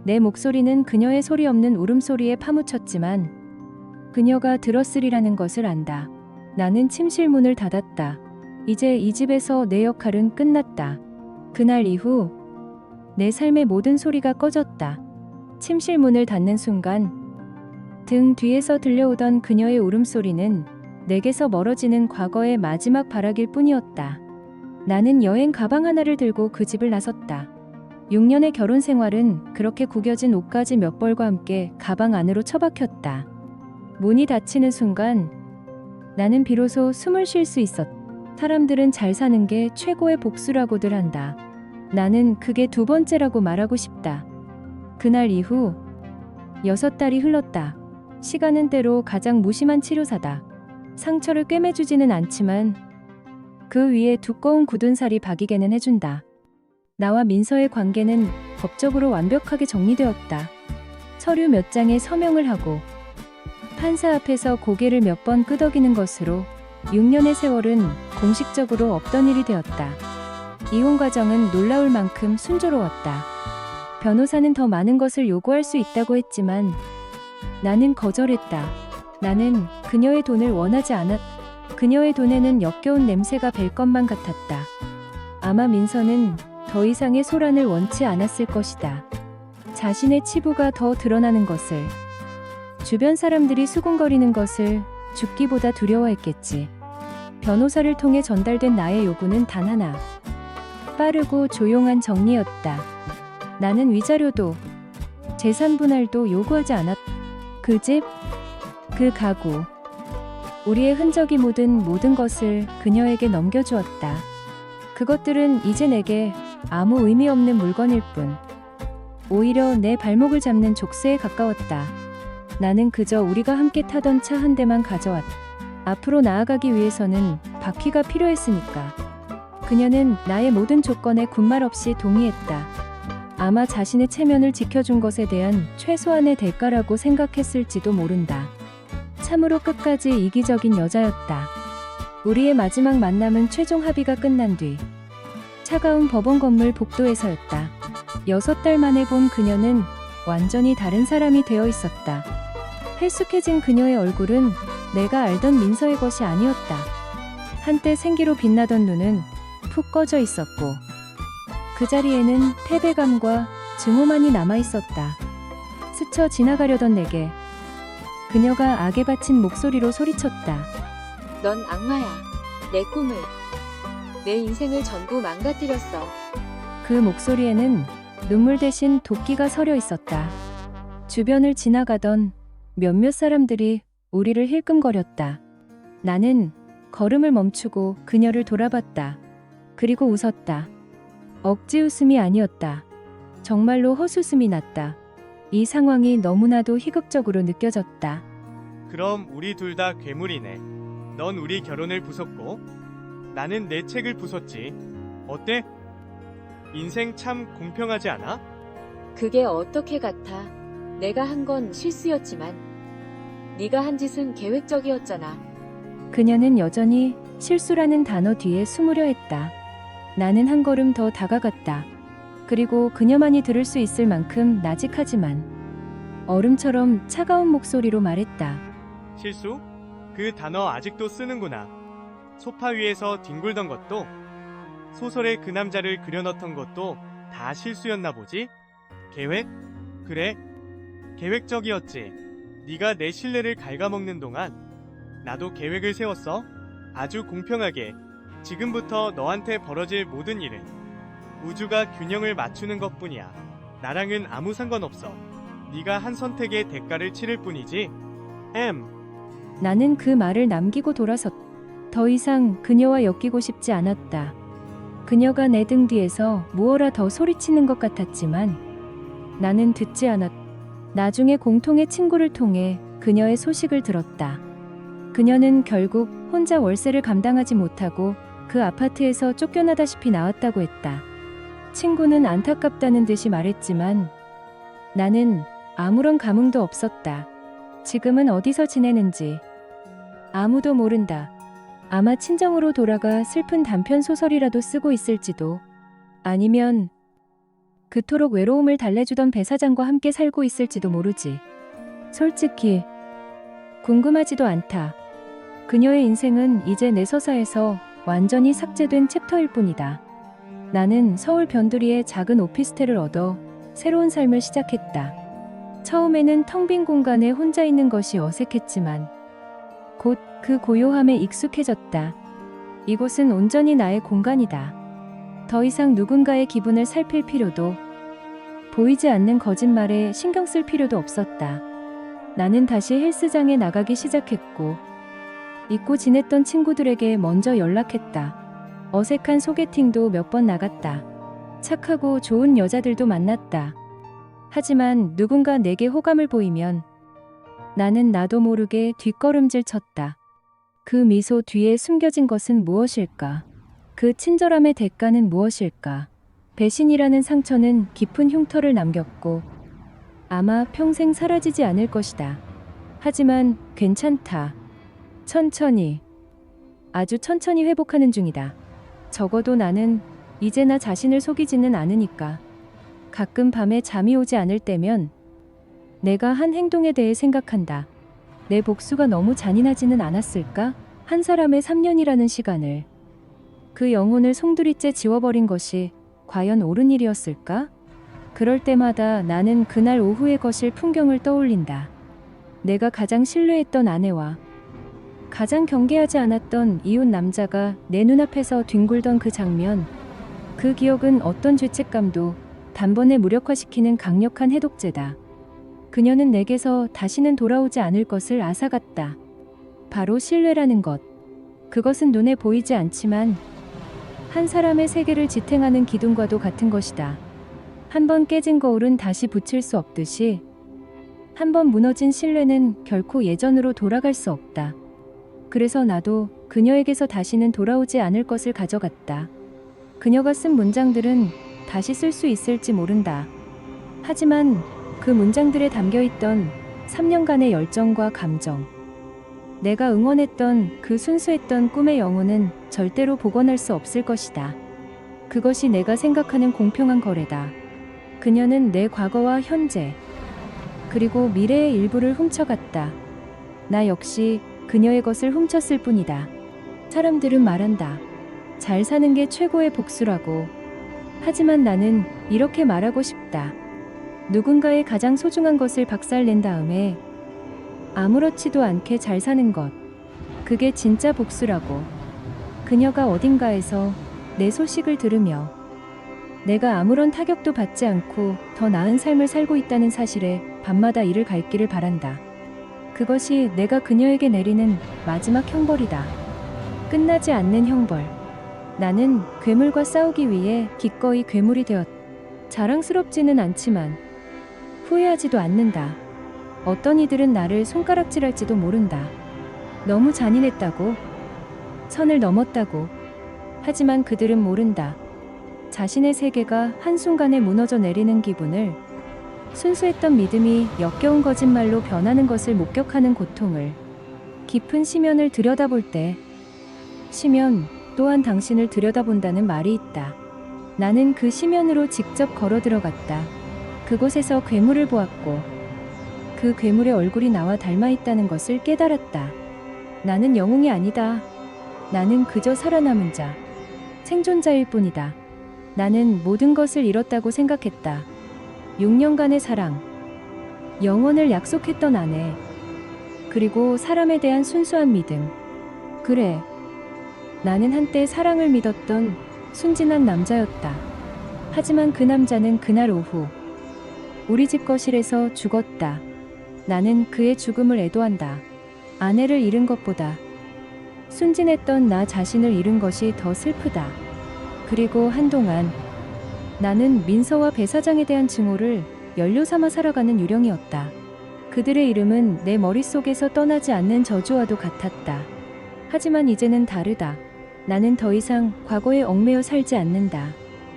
[SPEAKER 1] 내 목소리는 그녀의 소리 없는 울음소리에 파묻혔지만 그녀가 들었으리라는 것을 안다. 나는 침실 문을 닫았다. 이제 이 집에서 내 역할은 끝났다. 그날 이후 내 삶의 모든 소리가 꺼졌다. 침실 문을 닫는 순간 등 뒤에서 들려오던 그녀의 울음소리는 내게서 멀어지는 과거의 마지막 발악일 뿐이었다. 나는 여행 가방 하나를 들고 그 집을 나섰다. 6년의 결혼 생활은 그렇게 구겨진 옷가지 몇 벌과 함께 가방 안으로 처박혔다. 문이 닫히는 순간 나는 비로소 숨을 쉴 수 있었다. 사람들은 잘 사는 게 최고의 복수라고들 한다. 나는 그게 두 번째라고 말하고 싶다. 그날 이후 6달이 흘렀다. 시간은 때로 가장 무심한 치료사다. 상처를 꿰매주지는 않지만 그 위에 두꺼운 굳은 살이 박이게는 해준다. 나와 민서의 관계는 법적으로 완벽하게 정리되었다. 서류 몇 장에 서명을 하고 판사 앞에서 고개를 몇 번 끄덕이는 것으로 6년의 세월은 공식적으로 없던 일이 되었다. 이혼 과정은 놀라울 만큼 순조로웠다. 변호사는 더 많은 것을 요구할 수 있다고 했지만 나는 거절했다. 나는 그녀의 돈을 원하지 않았다. 그녀의 돈에는 역겨운 냄새가 벨 것만 같았다. 아마 민서는 더 이상의 소란을 원치 않았을 것이다. 자신의 치부가 더 드러나는 것을, 주변 사람들이 수군거리는 것을 죽기보다 두려워했겠지. 변호사를 통해 전달된 나의 요구는 단 하나. 빠르고 조용한 정리였다. 나는 위자료도, 재산 분할도 요구하지 않았다. 그 집, 그 가구, 우리의 흔적이 묻은 모든 것을 그녀에게 넘겨주었다. 그것들은 이제 내게 아무 의미 없는 물건일 뿐. 오히려 내 발목을 잡는 족쇄에 가까웠다. 나는 그저 우리가 함께 타던 차 한 대만 가져왔다. 앞으로 나아가기 위해서는 바퀴가 필요했으니까. 그녀는 나의 모든 조건에 군말 없이 동의했다. 아마 자신의 체면을 지켜준 것에 대한 최소한의 대가라고 생각했을지도 모른다. 참으로 끝까지 이기적인 여자였다. 우리의 마지막 만남은 최종 합의가 끝난 뒤 차가운 법원 건물 복도에서였다. 6달 만에 본 그녀는 완전히 다른 사람이 되어 있었다. 헬쑥해진 그녀의 얼굴은 내가 알던 민서의 것이 아니었다. 한때 생기로 빛나던 눈은 푹 꺼져 있었고 그 자리에는 패배감과 증오만이 남아있었다. 스쳐 지나가려던 내게 그녀가 악에 바친 목소리로 소리쳤다.
[SPEAKER 3] 넌 악마야. 내 꿈을, 내 인생을 전부 망가뜨렸어.
[SPEAKER 1] 그 목소리에는 눈물 대신 도끼가 서려 있었다. 주변을 지나가던 몇몇 사람들이 우리를 힐끔거렸다. 나는 걸음을 멈추고 그녀를 돌아봤다. 그리고 웃었다. 억지 웃음이 아니었다. 정말로 헛웃음이 났다. 이 상황이 너무나도 희극적으로 느껴졌다.
[SPEAKER 2] 그럼 우리 둘 다 괴물이네. 넌 우리 결혼을 부쉈고 나는 내 책을 부쉈지. 어때? 인생 참 공평하지 않아?
[SPEAKER 3] 그게 어떻게 같아. 내가 한 건 실수였지만 네가 한 짓은 계획적이었잖아.
[SPEAKER 1] 그녀는 여전히 실수라는 단어 뒤에 숨으려 했다. 나는 한 걸음 더 다가갔다. 그리고 그녀만이 들을 수 있을 만큼 나직하지만 얼음처럼 차가운 목소리로 말했다.
[SPEAKER 2] 실수? 그 단어 아직도 쓰는구나. 소파 위에서 뒹굴던 것도, 소설에 그 남자를 그려넣던 것도 다 실수였나 보지? 계획? 그래. 계획적이었지. 네가 내 신뢰를 갉아먹는 동안 나도 계획을 세웠어. 아주 공평하게. 지금부터 너한테 벌어질 모든 일은 우주가 균형을 맞추는 것뿐이야. 나랑은 아무 상관없어. 네가 한 선택의 대가를 치를 뿐이지.
[SPEAKER 1] 나는 그 말을 남기고 돌아섰다. 더 이상 그녀와 엮이고 싶지 않았다. 그녀가 내 등 뒤에서 무어라 더 소리치는 것 같았지만 나는 듣지 않았다. 나중에 공통의 친구를 통해 그녀의 소식을 들었다. 그녀는 결국 혼자 월세를 감당하지 못하고 그 아파트에서 쫓겨나다시피 나왔다고 했다. 친구는 안타깝다는 듯이 말했지만 나는 아무런 감흥도 없었다. 지금은 어디서 지내는지 아무도 모른다. 아마 친정으로 돌아가 슬픈 단편 소설이라도 쓰고 있을지도, 아니면 그토록 외로움을 달래주던 배사장과 함께 살고 있을지도 모르지. 솔직히 궁금하지도 않다. 그녀의 인생은 이제 내 서사에서 완전히 삭제된 챕터일 뿐이다. 나는 서울 변두리에 작은 오피스텔을 얻어 새로운 삶을 시작했다. 처음에는 텅 빈 공간에 혼자 있는 것이 어색했지만 곧 그 고요함에 익숙해졌다. 이곳은 온전히 나의 공간이다. 더 이상 누군가의 기분을 살필 필요도, 보이지 않는 거짓말에 신경 쓸 필요도 없었다. 나는 다시 헬스장에 나가기 시작했고 잊고 지냈던 친구들에게 먼저 연락했다. 어색한 소개팅도 몇 번 나갔다. 착하고 좋은 여자들도 만났다. 하지만 누군가 내게 호감을 보이면 나는 나도 모르게 뒷걸음질 쳤다. 그 미소 뒤에 숨겨진 것은 무엇일까? 그 친절함의 대가는 무엇일까? 배신이라는 상처는 깊은 흉터를 남겼고 아마 평생 사라지지 않을 것이다. 하지만 괜찮다. 천천히, 아주 천천히 회복하는 중이다. 적어도 나는 이제 나 자신을 속이지는 않으니까. 가끔 밤에 잠이 오지 않을 때면 내가 한 행동에 대해 생각한다. 내 복수가 너무 잔인하지는 않았을까? 한 사람의 3년이라는 시간을, 그 영혼을 송두리째 지워버린 것이 과연 옳은 일이었을까? 그럴 때마다 나는 그날 오후의 것일 풍경을 떠올린다. 내가 가장 신뢰했던 아내와 가장 경계하지 않았던 이웃 남자가 내 눈앞에서 뒹굴던 그 장면, 그 기억은 어떤 죄책감도 단번에 무력화시키는 강력한 해독제다. 그녀는 내게서 다시는 돌아오지 않을 것을 앗아갔다. 바로 신뢰라는 것. 그것은 눈에 보이지 않지만 한 사람의 세계를 지탱하는 기둥과도 같은 것이다. 한 번 깨진 거울은 다시 붙일 수 없듯이 한 번 무너진 신뢰는 결코 예전으로 돌아갈 수 없다. 그래서 나도 그녀에게서 다시는 돌아오지 않을 것을 가져갔다. 그녀가 쓴 문장들은 다시 쓸 수 있을지 모른다. 하지만 그 문장들에 담겨있던 3년간의 열정과 감정, 내가 응원했던 그 순수했던 꿈의 영혼은 절대로 복원할 수 없을 것이다. 그것이 내가 생각하는 공평한 거래다. 그녀는 내 과거와 현재, 그리고 미래의 일부를 훔쳐갔다. 나 역시 그녀의 것을 훔쳤을 뿐이다. 사람들은 말한다. 잘 사는 게 최고의 복수라고. 하지만 나는 이렇게 말하고 싶다. 누군가의 가장 소중한 것을 박살낸 다음에 아무렇지도 않게 잘 사는 것, 그게 진짜 복수라고. 그녀가 어딘가에서 내 소식을 들으며 내가 아무런 타격도 받지 않고 더 나은 삶을 살고 있다는 사실에 밤마다 이를 갈기를 바란다. 그것이 내가 그녀에게 내리는 마지막 형벌이다. 끝나지 않는 형벌. 나는 괴물과 싸우기 위해 기꺼이 괴물이 되었다. 자랑스럽지는 않지만 후회하지도 않는다. 어떤 이들은 나를 손가락질할지도 모른다. 너무 잔인했다고, 선을 넘었다고. 하지만 그들은 모른다. 자신의 세계가 한순간에 무너져 내리는 기분을, 순수했던 믿음이 역겨운 거짓말로 변하는 것을 목격하는 고통을. 깊은 심연을 들여다볼 때 심연 또한 당신을 들여다본다는 말이 있다. 나는 그 심연으로 직접 걸어 들어갔다. 그곳에서 괴물을 보았고 그 괴물의 얼굴이 나와 닮아 있다는 것을 깨달았다. 나는 영웅이 아니다. 나는 그저 살아남은 자, 생존자일 뿐이다. 나는 모든 것을 잃었다고 생각했다. 6년간의 사랑, 영원을 약속했던 아내, 그리고 사람에 대한 순수한 믿음. 그래, 나는 한때 사랑을 믿었던 순진한 남자였다. 하지만 그 남자는 그날 오후 우리 집 거실에서 죽었다. 나는 그의 죽음을 애도한다. 아내를 잃은 것보다 순진했던 나 자신을 잃은 것이 더 슬프다. 그리고 한동안 나는 민서와 배 사장에 대한 증오를 연료 삼아 살아가는 유령이었다. 그들의 이름은 내 머릿속에서 떠나지 않는 저주와도 같았다. 하지만 이제는 다르다. 나는 더 이상 과거에 얽매여 살지 않는다.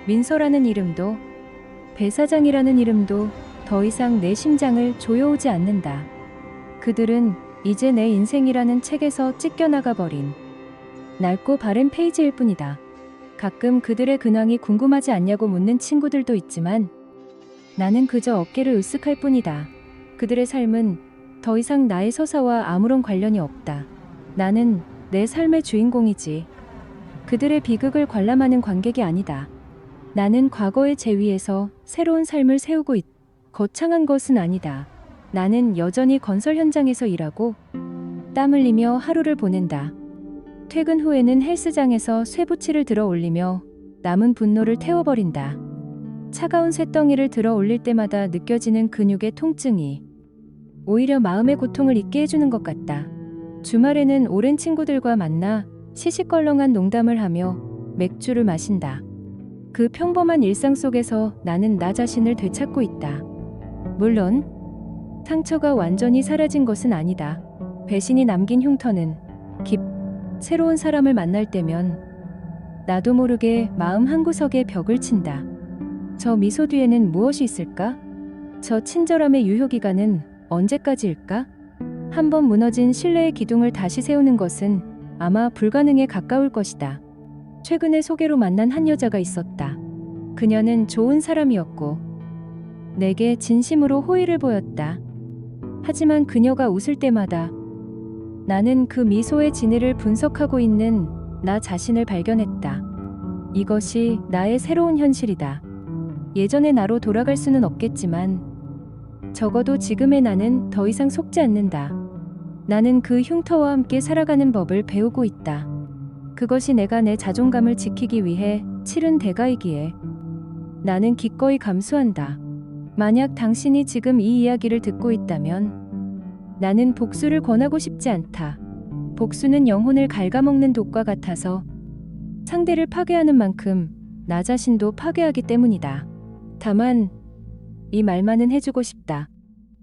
[SPEAKER 1] 민서라는 이름도 배 사장이라는 이름도 더 이상 내 심장을 조여오지 않는다. 그들은 이제 내 인생이라는 책에서 찢겨나가 버린 낡고 바른 페이지일 뿐이다. 가끔 그들의 근황이 궁금하지 않냐고 묻는 친구들도 있지만 나는 그저 어깨를 으쓱할 뿐이다. 그들의 삶은 더 이상 나의 서사와 아무런 관련이 없다. 나는 내 삶의 주인공이지 그들의 비극을 관람하는 관객이 아니다. 나는 과거의 제위에서 새로운 삶을 세우고 거창한 것은 아니다. 나는 여전히 건설 현장에서 일하고 땀 흘리며 하루를 보낸다. 퇴근 후에는 헬스장에서 쇠붙이를 들어 올리며 남은 분노를 태워버린다. 차가운 쇳덩이를 들어 올릴 때마다 느껴지는 근육의 통증이 오히려 마음의 고통을 잊게 해주는 것 같다. 주말에는 오랜 친구들과 만나 시시껄렁한 농담을 하며 맥주를 마신다. 그 평범한 일상 속에서 나는 나 자신을 되찾고 있다. 물론 상처가 완전히 사라진 것은 아니다. 배신이 남긴 흉터는 새로운 사람을 만날 때면 나도 모르게 마음 한구석에 벽을 친다. 저 미소 뒤에는 무엇이 있을까? 저 친절함의 유효기간은 언제까지일까? 한번 무너진 신뢰의 기둥을 다시 세우는 것은 아마 불가능에 가까울 것이다. 최근에 소개로 만난 한 여자가 있었다. 그녀는 좋은 사람이었고 내게 진심으로 호의를 보였다. 하지만 그녀가 웃을 때마다 나는 그 미소의 진위를 분석하고 있는 나 자신을 발견했다. 이것이 나의 새로운 현실이다. 예전의 나로 돌아갈 수는 없겠지만 적어도 지금의 나는 더 이상 속지 않는다. 나는 그 흉터와 함께 살아가는 법을 배우고 있다. 그것이 내가 내 자존감을 지키기 위해 치른 대가이기에 나는 기꺼이 감수한다. 만약 당신이 지금 이 이야기를 듣고 있다면 나는 복수를 권하고 싶지 않다. 복수는 영혼을 갉아먹는 독과 같아서 상대를 파괴하는 만큼 나 자신도 파괴하기 때문이다. 다만 이 말만은 해주고 싶다.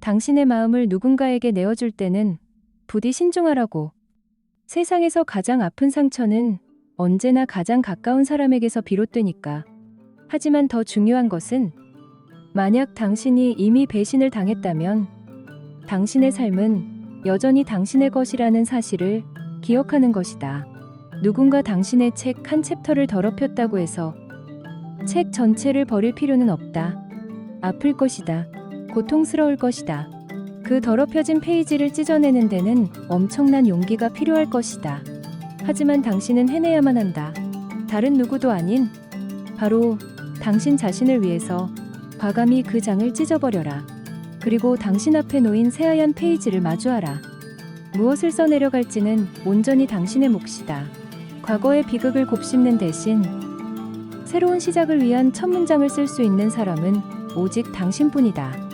[SPEAKER 1] 당신의 마음을 누군가에게 내어줄 때는 부디 신중하라고. 세상에서 가장 아픈 상처는 언제나 가장 가까운 사람에게서 비롯되니까. 하지만 더 중요한 것은 만약 당신이 이미 배신을 당했다면 당신의 삶은 여전히 당신의 것이라는 사실을 기억하는 것이다. 누군가 당신의 책 한 챕터를 더럽혔다고 해서 책 전체를 버릴 필요는 없다. 아플 것이다. 고통스러울 것이다. 그 더럽혀진 페이지를 찢어내는 데는 엄청난 용기가 필요할 것이다. 하지만 당신은 해내야만 한다. 다른 누구도 아닌 바로 당신 자신을 위해서 과감히 그 장을 찢어버려라. 그리고 당신 앞에 놓인 새하얀 페이지를 마주하라. 무엇을 써내려갈지는 온전히 당신의 몫이다. 과거의 비극을 곱씹는 대신 새로운 시작을 위한 첫 문장을 쓸 수 있는 사람은 오직 당신뿐이다.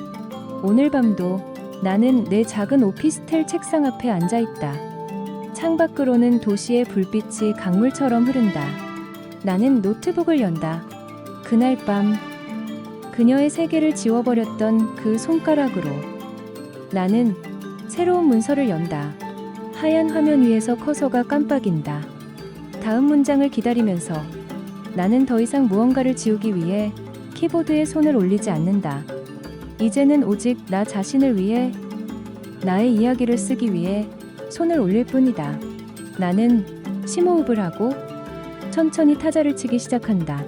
[SPEAKER 1] 오늘 밤도 나는 내 작은 오피스텔 책상 앞에 앉아있다. 창밖으로는 도시의 불빛이 강물처럼 흐른다. 나는 노트북을 연다. 그날 밤 그녀의 세계를 지워버렸던 그 손가락으로 나는 새로운 문서를 연다. 하얀 화면 위에서 커서가 깜빡인다. 다음 문장을 기다리면서 나는 더 이상 무언가를 지우기 위해 키보드에 손을 올리지 않는다. 이제는 오직 나 자신을 위해 나의 이야기를 쓰기 위해 손을 올릴 뿐이다. 나는 심호흡을 하고 천천히 타자를 치기 시작한다.